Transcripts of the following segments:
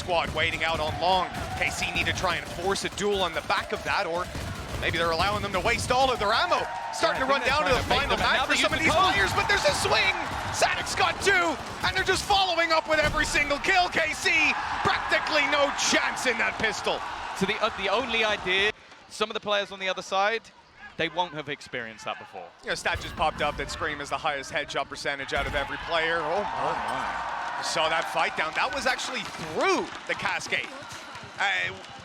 squad waiting out on long. KC need to try and force a duel on the back of that, or maybe they're allowing them to waste all of their ammo. Starting to run down to the final map for some of these players, but there's a swing! Sadic's got two, and they're just following up with every single kill. KC, practically no chance in that pistol. So the only idea, some of the players on the other side, they won't have experienced that before. You know, stat just popped up that Scream is the highest headshot percentage out of every player. Oh my. Saw that fight down. That was actually through the cascade,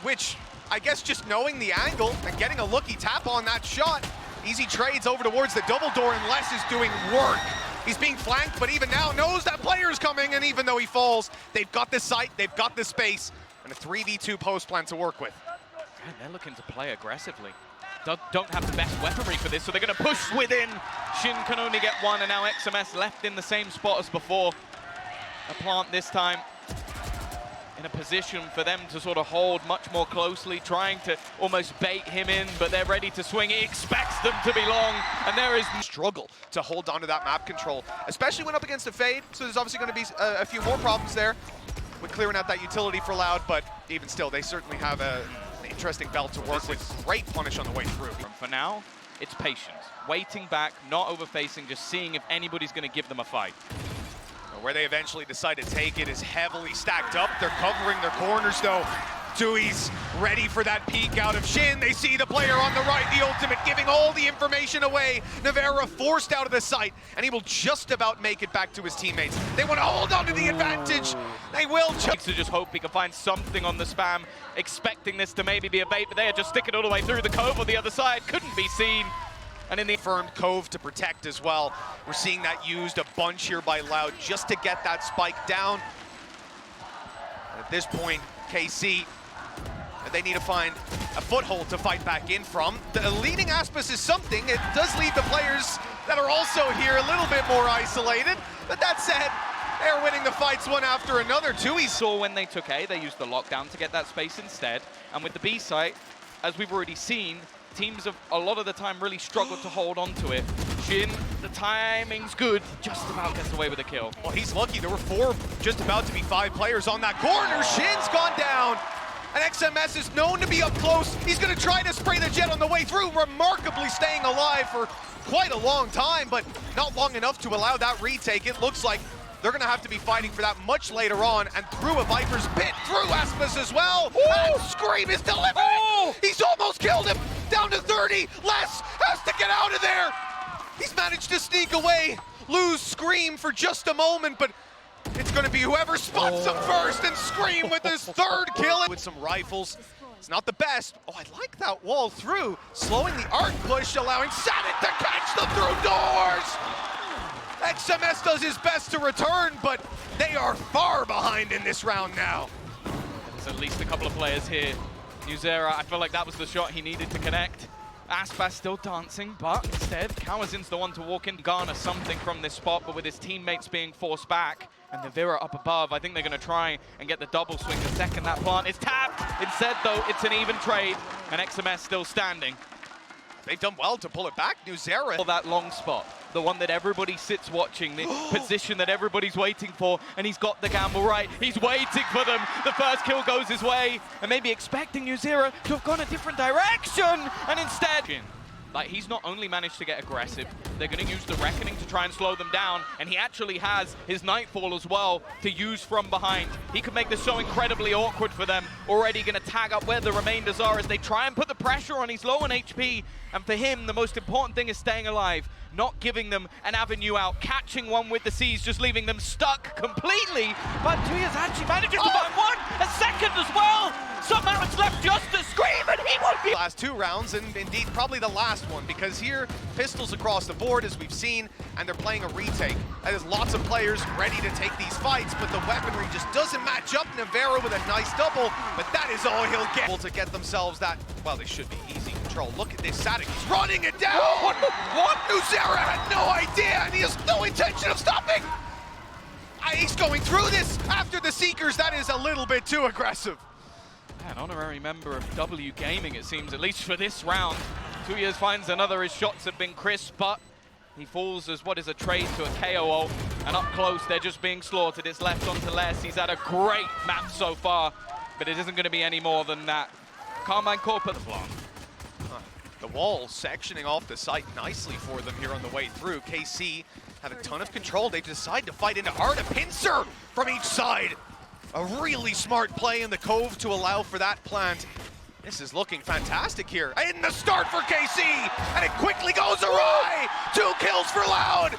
which I guess just knowing the angle and getting a looky tap on that shot, easy trades over towards the double door, and Les is doing work. He's being flanked, but even now knows that player's coming, and even though he falls, they've got the sight, they've got the space, and a 3v2 post plan to work with. And they're looking to play aggressively. Don't have the best weaponry for this, so they're going to push within. Shin can only get one, and now XMS left in the same spot as before. A plant this time in a position for them to sort of hold much more closely, trying to almost bait him in, but they're ready to swing. He expects them to be long, and there is struggle to hold on to that map control, especially when up against a fade, so there's obviously going to be a few more problems there with clearing out that utility for Loud, but even still, they certainly have an interesting belt to work with. Great punish on the way through. For now, it's patience. Waiting back, not overfacing, just seeing if anybody's going to give them a fight. Where they eventually decide to take it is heavily stacked up. They're covering their corners though. Dewey's ready for that peek out of Shin. They see the player on the right, the ultimate, giving all the information away. Navarra forced out of the sight, and he will just about make it back to his teammates. They want to hold on to the advantage. They will. To just hope he can find something on the spam, expecting this to maybe be a bait, but they are just sticking all the way through the cove on the other side. Couldn't be seen. And in the affirmed cove to protect as well. We're seeing that used a bunch here by Loud just to get that spike down. At this point, KC, they need to find a foothold to fight back in from. The leading Aspis is something. It does leave the players that are also here a little bit more isolated. But that said, they're winning the fights one after another. Tui saw when they took A, they used the lockdown to get that space instead. And with the B site, as we've already seen, teams have a lot of the time really struggled to hold on to it. Shin, the timing's good, just about gets away with a kill. Well, he's lucky. There were four, just about to be five players on that corner. Shin's gone down, and XMS is known to be up close. He's going to try to spray the jet on the way through, remarkably staying alive for quite a long time, but not long enough to allow that retake. It looks like they're going to have to be fighting for that much later on, and through a Viper's pit, through Aspis as well. And Scream is delivering! He's almost killed him! Down to 30, Les has to get out of there! He's managed to sneak away, lose Scream for just a moment, but it's going to be whoever spots him first, and Scream with his third kill. With some rifles, it's not the best. Oh, I like that wall through, slowing the arc push, allowing Sadit to catch them through doors! XMS does his best to return, but they are far behind in this round now. There's at least a couple of players here. Nuzera, I feel like that was the shot he needed to connect. Aspas still dancing, but instead, Kawazin's the one to walk in, garner something from this spot, but with his teammates being forced back, and Navira up above, I think they're going to try and get the double swing the second that plant is tapped. Instead, though, it's an even trade, and XMS still standing. They've done well to pull it back. Nuzera. That long spot, the one that everybody sits watching, the position that everybody's waiting for, and he's got the gamble right. He's waiting for them. The first kill goes his way, and maybe expecting Nuzera to have gone a different direction, and instead, like, he's not only managed to get aggressive, they're going to use the Reckoning to try and slow them down, and he actually has his Nightfall as well to use from behind. He could make this so incredibly awkward for them. Already going to tag up where the remainders are as they try and put the pressure on. He's low on HP, and for him, the most important thing is staying alive, not giving them an avenue out, catching one with the C's, just leaving them stuck completely. But Tuyas actually manages to find one, a second as well. Somehow it's left just to Scream, and he won't be. Last two rounds, and indeed probably the last one, because here, pistols across the board, as we've seen, and they're playing a retake. There's lots of players ready to take these fights, but the weaponry just doesn't match up. Navarro with a nice double, but that is all he'll get. To get themselves that, well, they should be easy control. Look at this, Sadik, he's running it down! What? Nuzera had no idea, and he has no intention of stopping! He's going through this after the Seekers. That is a little bit too aggressive. An honorary member of W Gaming, it seems, at least for this round. 2 years finds another. His shots have been crisp, but He falls as what is a trade to a KO ult, and up close they're just being slaughtered. It's left onto Les. He's had a great map so far, but it isn't going to be any more than that. Karmine Corp at the plant. The wall sectioning off the site nicely for them here on the way through. KC have a ton of control. They decide to fight into Art, a pincer from each side. A really smart play in the Cove to allow for that plant. This is looking fantastic here. In the start for KC, and it quickly goes awry. 2 kills for Loud.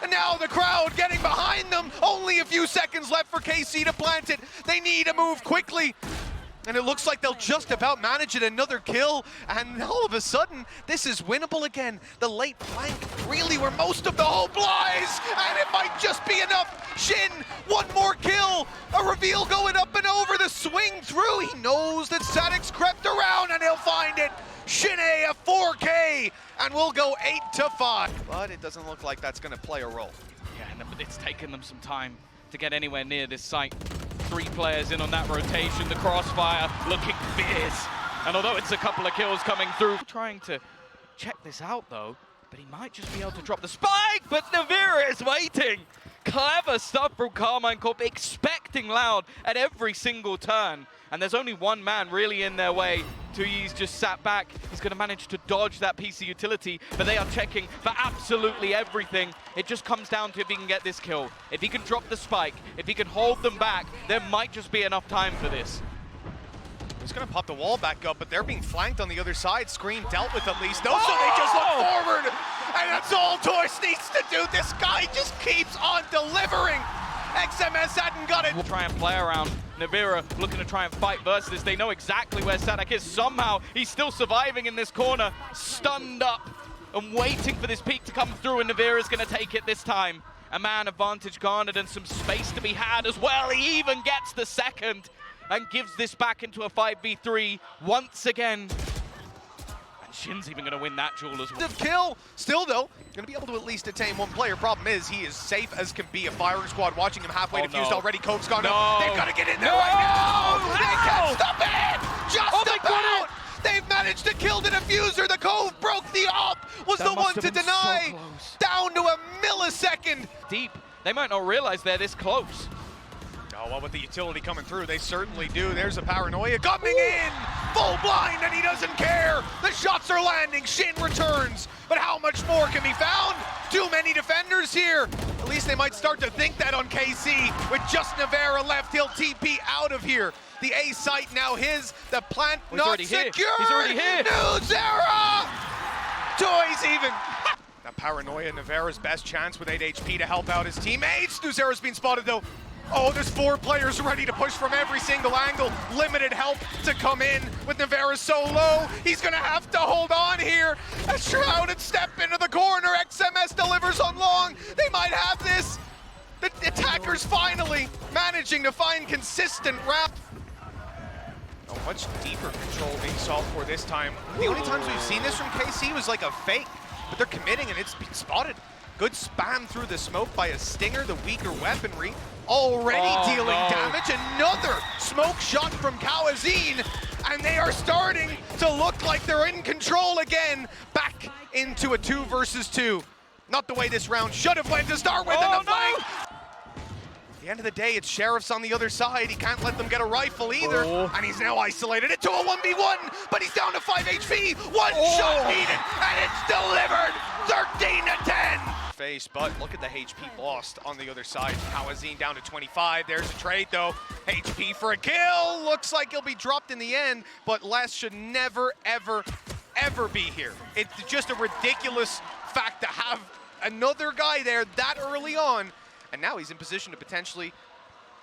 And now the crowd getting behind them. Only a few seconds left for KC to plant it. They need to move quickly. And it looks like they'll just about manage it. Another kill, and all of a sudden, this is winnable again. The late flank really where most of the hope lies, and it might just be enough. Shin, 1 more kill. A reveal going up and over the swing through. He knows that Sadix crept around, and he'll find it. Shin a 4K, and we'll go 8-5. But it doesn't look like that's gonna play a role. Yeah, but it's taken them some time to get anywhere near this site. 3 players in on that rotation, the crossfire looking fierce. And although it's a couple of kills coming through, trying to check this out though, but he might just be able to drop the spike, but Navira is waiting. Clever stuff from Karmine Corp, expecting Loud at every single turn. And there's only one man really in their way. Tuyi's just sat back. He's going to manage to dodge that piece of utility, but they are checking for absolutely everything. It just comes down to if he can get this kill. If he can drop the spike, if he can hold them back, there might just be enough time for this. He's going to pop the wall back up, but they're being flanked on the other side. Screen dealt with at least. No, so they just look forward, and that's all Toys needs to do. This guy just keeps on delivering. XMS hadn't got it. We'll try and play around. Navira looking to try and fight versus this. They know exactly where Sadak is. Somehow, he's still surviving in this corner, stunned up and waiting for this peek to come through, and Navira's going to take it this time. A man advantage garnered and some space to be had as well. He even gets the second and gives this back into a 5v3 once again. And Shin's even going to win that duel as well. Kill, still though, going to be able to at least attain 1 player. Problem is, he is safe as can be. A firing squad watching him halfway defused already. Coke's gone up. They've got to get in there right now. They can't stop it. Just about. They've managed to kill the diffuser. The Cove broke the op. Was the one to deny. So down to a millisecond. Deep. They might not realize they're this close. Oh, well, with the utility coming through, they certainly do. There's a paranoia coming in. Full blind, and he doesn't care. The shots are landing. Shin returns. But how much more can be found? Too many defenders here. At least they might start to think that on KC. With just Navera left, he'll TP out of here. The A site now his. The plant not secure. He's already here. Nuzera! Toys even. That paranoia, Navera's best chance with 8 HP to help out his teammates. Nuzera's been spotted though. Oh, there's 4 players ready to push from every single angle. Limited help to come in with Navera so low. He's gonna have to hold on here. A shrouded step into the corner. XMS delivers on long. They might have this. The attackers finally managing to find consistent wrap. Oh, much deeper control being solved for this time. The only times we've seen this from KC was like a fake, but they're committing and it's been spotted. Good spam through the smoke by a Stinger, the weaker weaponry. Already dealing damage. Another smoke shot from Kawazine, and they are starting to look like they're in control again. Back into a 2 versus 2. Not the way this round should have went to start with. And the flank. At the end of the day, it's Sheriff's on the other side. He can't let them get a rifle either. And he's now isolated into a 1v1, but he's down to 5 HP. One shot needed, and it's delivered. 13-10. Face, but look at the HP lost on the other side. Kawazine down to 25. There's a trade though. HP for a kill. Looks like he'll be dropped in the end, but Les should never, ever, ever be here. It's just a ridiculous fact to have another guy there that early on, and now he's in position to potentially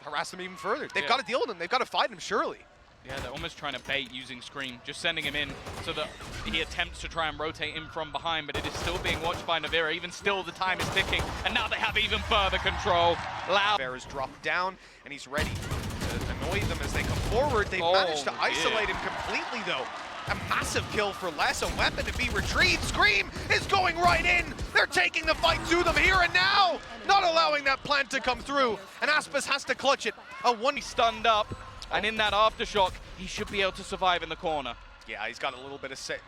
harass them even further. They've got to deal with him. They've got to fight him, surely. Yeah, they're almost trying to bait using Scream, just sending him in so that he attempts to try and rotate in from behind, but it is still being watched by Navira. Even still, the time is ticking, and now they have even further control. Loud. Navira's dropped down, and he's ready to annoy them as they come forward. They've managed to isolate him completely, though. A massive kill for Les, a weapon to be retrieved. Scream is going right in. They're taking the fight to them here and now, not allowing that plant to come through, and Aspas has to clutch it. He's stunned up. And in that aftershock, he should be able to survive in the corner. Yeah, he's got a little bit of safe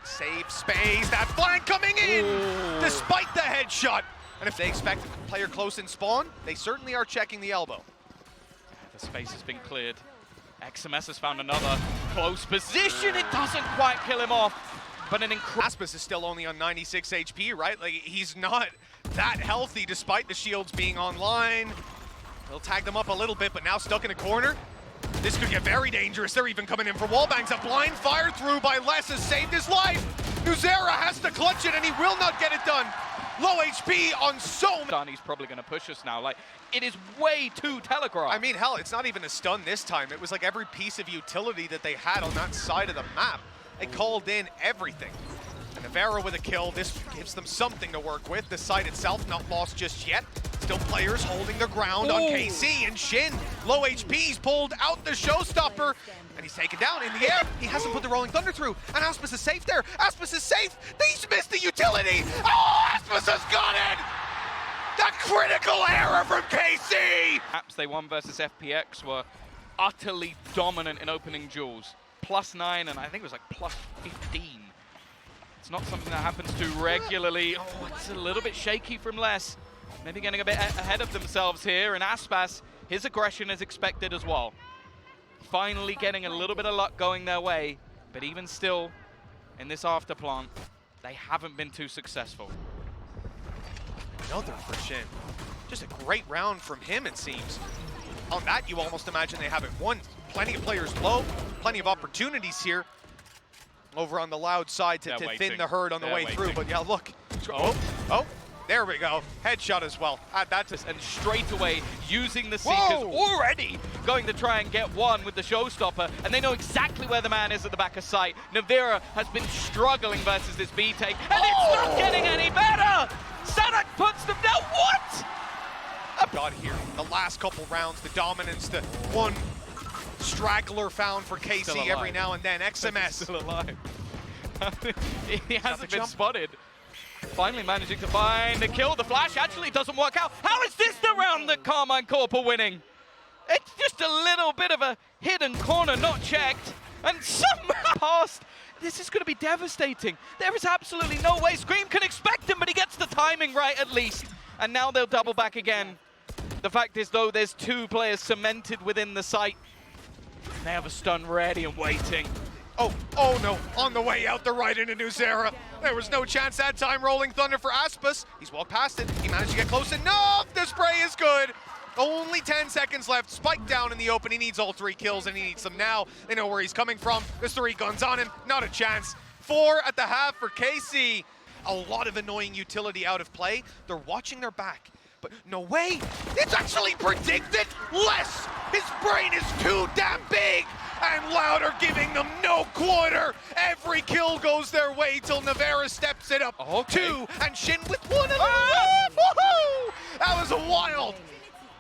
space. That flank coming in, despite the headshot. And if they expect a player close in spawn, they certainly are checking the elbow. The space has been cleared. XMS has found another close position. It doesn't quite kill him off, but an incredible... Aspis is still only on 96 HP, right? Like, he's not that healthy despite the shields being online. He'll tag them up a little bit, but now stuck in a corner. This could get very dangerous. They're even coming in for wallbangs. A blind fire through by Les has saved his life. Nuzera has to clutch it, and he will not get it done. Low HP on so many. He's probably going to push us now. Like, it is way too telegraphed. I mean, hell, it's not even a stun this time. It was like every piece of utility that they had on that side of the map. It called in everything. And Navera with a kill. This gives them something to work with. The site itself not lost just yet. Still players holding their ground on KC, and Shin, low HP, he's pulled out the showstopper, and he's taken down in the air. He hasn't put the Rolling Thunder through, and Aspis is safe there. Aspis is safe. He's missed the utility. Oh, Aspis has got it. The critical error from KC. Perhaps they won versus FPX were utterly dominant in opening duels. +9, and I think it was like +15. It's not something that happens too regularly. Oh, it's a little bit shaky from Les. Maybe getting a bit ahead of themselves here, and Aspas, his aggression is expected as well. Finally getting a little bit of luck going their way, but even still, in this afterplant, they haven't been too successful. Another for Shin. Just a great round from him, it seems. On that, you almost imagine they haven't won. Plenty of players low, plenty of opportunities here. Over on the loud side to thin the herd on the way through, but yeah, look. Oh. There we go. Headshot as well. That's and straight away using the Seekers already going to try and get one with the showstopper, and they know exactly where the man is at the back of sight. Navera has been struggling versus this B take, and it's not getting any better! Sanak puts them down. What? Got here. The last couple rounds, the dominance, the one straggler found for KC every now and then. XMS. Still alive. He hasn't been spotted. Finally managing to find the kill. The flash actually doesn't work out. How is this the round that Karmine Corp are winning? It's just a little bit of a hidden corner not checked, and somehow past. This is going to be devastating. There is absolutely no way Scream can expect him, but he gets the timing right at least. And now they'll double back again. The fact is, though, there's two players cemented within the site. They have a stun ready and waiting. Oh no, on the way out the right into Nuzera. There was no chance that time. Rolling Thunder for Aspas. He's walked past it. He managed to get close enough. The spray is good. Only 10 seconds left. Spike down in the open. He needs all 3 kills, and he needs them now. They know where he's coming from. There's 3 guns on him. Not a chance. 4 at the half for KC. A lot of annoying utility out of play. They're watching their back. But no way. It's actually predicted. Less. His brain is too damn big. And Loud are giving them no quarter. Every kill goes their way till Navera steps it up. 2, and Shin with 1. And woohoo! That was a wild.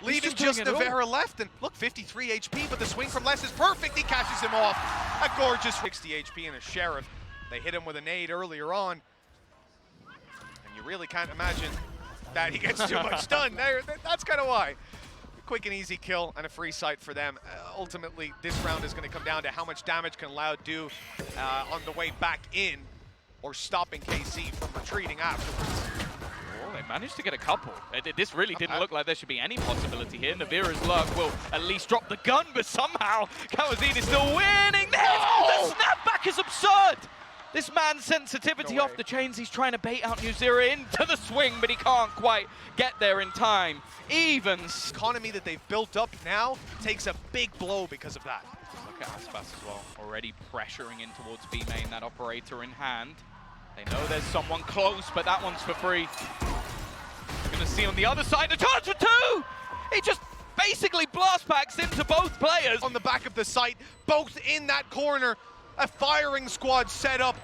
Leaving just Navera left, and look, 53 HP, but the swing from Les is perfect. He catches him off. A gorgeous 60 HP and a Sheriff. They hit him with a nade earlier on. And you really can't imagine that he gets too much stun. That's kind of why. Quick and easy kill and a free sight for them. Ultimately, this round is going to come down to how much damage can Loud do on the way back in, or stopping KC from retreating afterwards. They managed to get a couple. This really didn't look like there should be any possibility here. Navera's luck will at least drop the gun, but somehow Kawazine is still winning. The snapback is absurd. This man's sensitivity off the chains. He's trying to bait out Nuzera into the swing, but he can't quite get there in time. Evens. Economy that they've built up now takes a big blow because of that. Look at Aspas as well, already pressuring in towards B main, that operator in hand. They know there's someone close, but that one's for free. Gonna see on the other side a chance for 2! He just basically blast packs into both players. On the back of the site, both in that corner. A firing squad set up.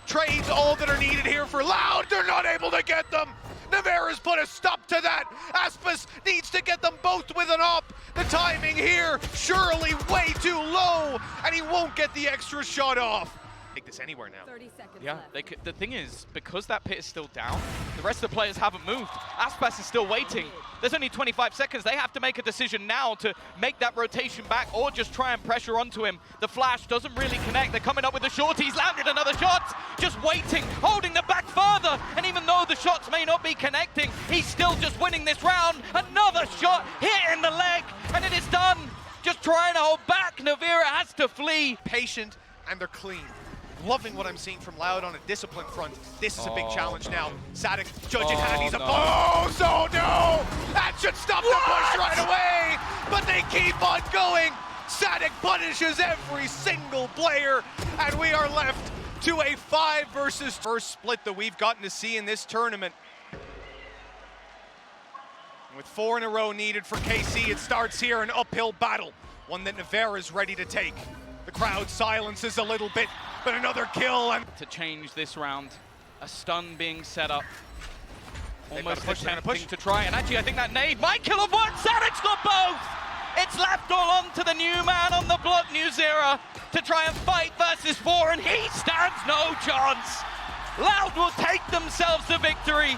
Trades all that are needed here for Loud. They're not able to get them. Navera's put a stop to that. Aspas needs to get them both with an op. The timing here, surely way too low, and he won't get the extra shot off. Take this anywhere now. 30 seconds Yeah, left. the thing is, because that pit is still down, the rest of the players haven't moved. Aspas is still waiting. There's only 25 seconds. They have to make a decision now to make that rotation back or just try and pressure onto him. The flash doesn't really connect. They're coming up with the short. He's landed another shot. Just waiting, holding them back further. And even though the shots may not be connecting, he's still just winning this round. Another shot hit in the leg, and it is done. Just trying to hold back. Navira has to flee. Patient, and they're clean. Loving what I'm seeing from Loud on a discipline front. This is a big challenge now. Sadik judging Handy's a boss. Oh no! That should stop the push right away! But they keep on going! Sadik punishes every single player, and we are left to a 5 versus first split that we've gotten to see in this tournament. With 4 in a row needed for KC, it starts here, an uphill battle. One that Navera is ready to take. The crowd silences a little bit, but another kill and to change this round. A stun being set up. Almost push, attempting to try, and actually I think that nade might kill off one. Sadik's got both! It's left all on to the new man on the block, New Zera, to try and fight versus 4, and he stands no chance. Loud will take themselves the victory.